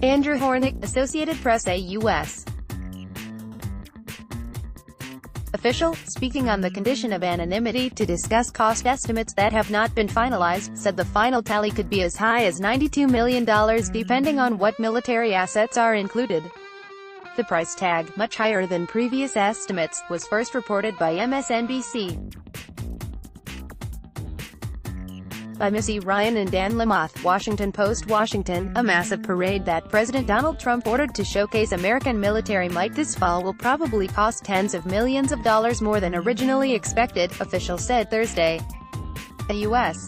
Andrew Hornick, Associated Press AUS. Official, speaking on the condition of anonymity to discuss cost estimates that have not been finalized, said the final tally could be as high as $92 million depending on what military assets are included. The price tag, much higher than previous estimates, was first reported by MSNBC. By Missy Ryan and Dan Lamoth, Washington Post. Washington, a massive parade that President Donald Trump ordered to showcase American military might this fall will probably cost tens of millions of dollars more than originally expected, officials said Thursday. A U.S.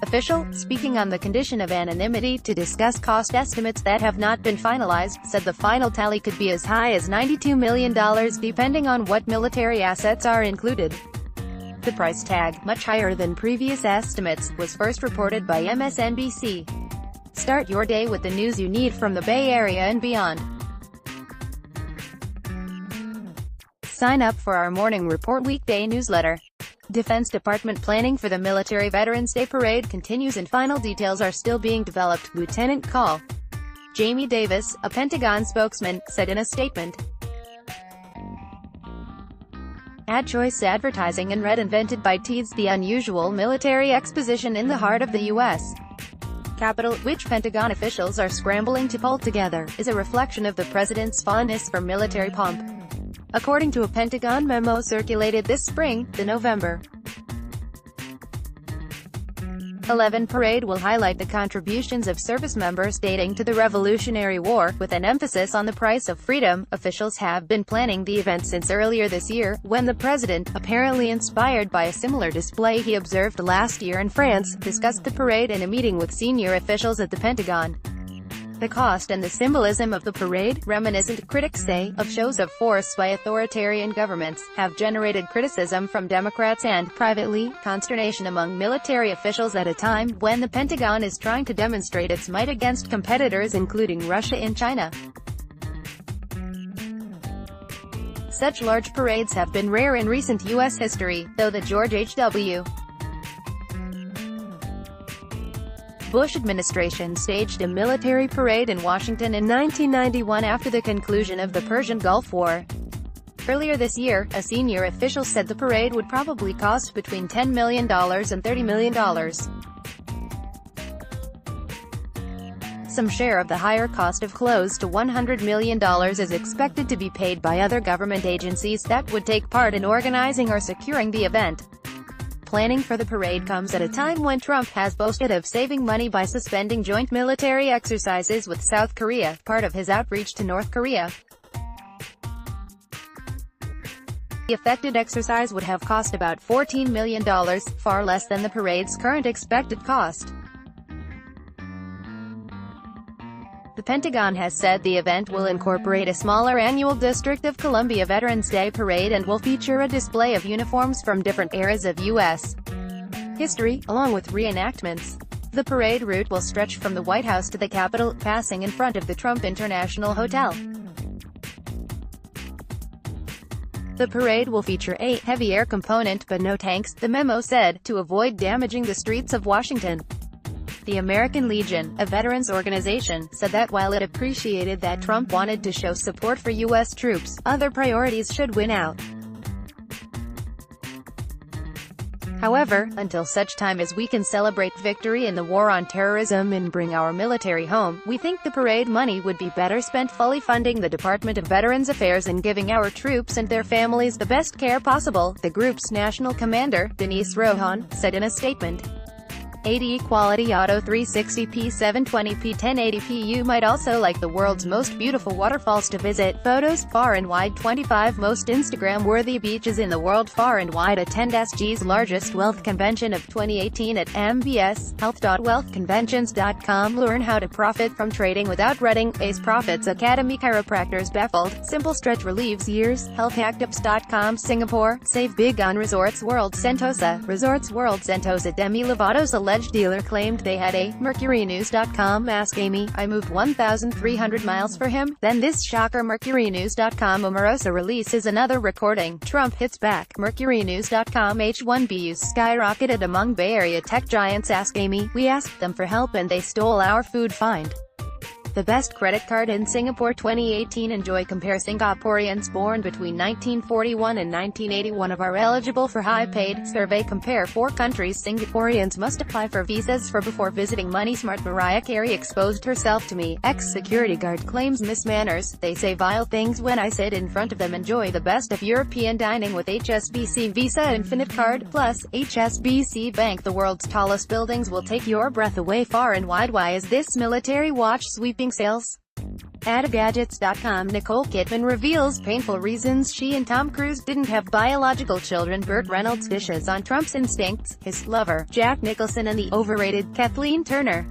official, speaking on the condition of anonymity to discuss cost estimates that have not been finalized, said the final tally could be as high as $92 million depending on what military assets are included. The price tag, much higher than previous estimates, was first reported by MSNBC. Start your day with the news you need from the Bay Area and beyond. Sign up for our Morning Report weekday newsletter. Defense Department planning for the Military Veterans Day Parade continues and final details are still being developed, Lieutenant Col. Jamie Davis, a Pentagon spokesman, said in a statement. Ad choice advertising and red invented by TEADS, the unusual military exposition in the heart of the U.S. Capitol, which Pentagon officials are scrambling to pull together, is a reflection of the president's fondness for military pomp. According to a Pentagon memo circulated this spring, the November 11 parade will highlight the contributions of service members dating to the Revolutionary War, with an emphasis on the price of freedom. Officials have been planning the event since earlier this year, when the president, apparently inspired by a similar display he observed last year in France, discussed the parade in a meeting with senior officials at the Pentagon. The cost and the symbolism of the parade, reminiscent, critics say, of shows of force by authoritarian governments, have generated criticism from Democrats and, privately, consternation among military officials at a time when the Pentagon is trying to demonstrate its might against competitors including Russia and China. Such large parades have been rare in recent U.S. history, though the George H.W. Bush administration staged a military parade in Washington in 1991 after the conclusion of the Persian Gulf War. Earlier this year, a senior official said the parade would probably cost between $10 million and $30 million. Some share of the higher cost of close to $100 million is expected to be paid by other government agencies that would take part in organizing or securing the event. Planning for the parade comes at a time when Trump has boasted of saving money by suspending joint military exercises with South Korea, part of his outreach to North Korea. The affected exercise would have cost about $14 million, far less than the parade's current expected cost. The Pentagon has said the event will incorporate a smaller annual District of Columbia Veterans Day parade and will feature a display of uniforms from different eras of U.S. history, along with reenactments. The parade route will stretch from the White House to the Capitol, passing in front of the Trump International Hotel. The parade will feature a heavy air component but no tanks, the memo said, to avoid damaging the streets of Washington. The American Legion, a veterans organization, said that while it appreciated that Trump wanted to show support for U.S. troops, other priorities should win out. However, until such time as we can celebrate victory in the war on terrorism and bring our military home, we think the parade money would be better spent fully funding the Department of Veterans Affairs and giving our troops and their families the best care possible, the group's national commander, Denise Rohan, said in a statement. 80 Quality Auto 360p 720p 1080p. You might also like the world's most beautiful waterfalls to visit. Photos, far and wide. 25 most Instagram-worthy beaches in the world. Far and wide. Attend SG's largest wealth convention of 2018 at mbshealth.wealthconventions.com. Learn how to profit from trading without running. Ace Profits Academy. Chiropractors baffled. Simple stretch relieves years. Healthhactips.com. Singapore. Save big on Resorts World Sentosa. Resorts World Sentosa. Demi Lovato's alleged alleged dealer claimed they had a MercuryNews.com ask Amy, I moved 1,300 miles for him. Then this shocker MercuryNews.com Omarosa releases another recording. Trump hits back. MercuryNews.com H1B skyrocketed among Bay Area tech giants. Ask Amy, we asked them for help and they stole our food. Find the best credit card in Singapore 2018. Enjoy. Compare. Singaporeans born between 1941 and 1981 are eligible for high-paid survey. Compare 4 countries Singaporeans must apply for visas for before visiting. Money Smart. Mariah Carey exposed herself to me. Ex-security guard claims mismanners. They say vile things when I sit in front of them. Enjoy the best of European dining with HSBC Visa Infinite Card. Plus, HSBC Bank. The world's tallest buildings will take your breath away far and wide. Why is this military watch sweeping sales? Gadgets.com. Nicole Kidman reveals painful reasons she and Tom Cruise didn't have biological children. Burt Reynolds dishes on Trump's instincts, his lover, Jack Nicholson, and the overrated Kathleen Turner.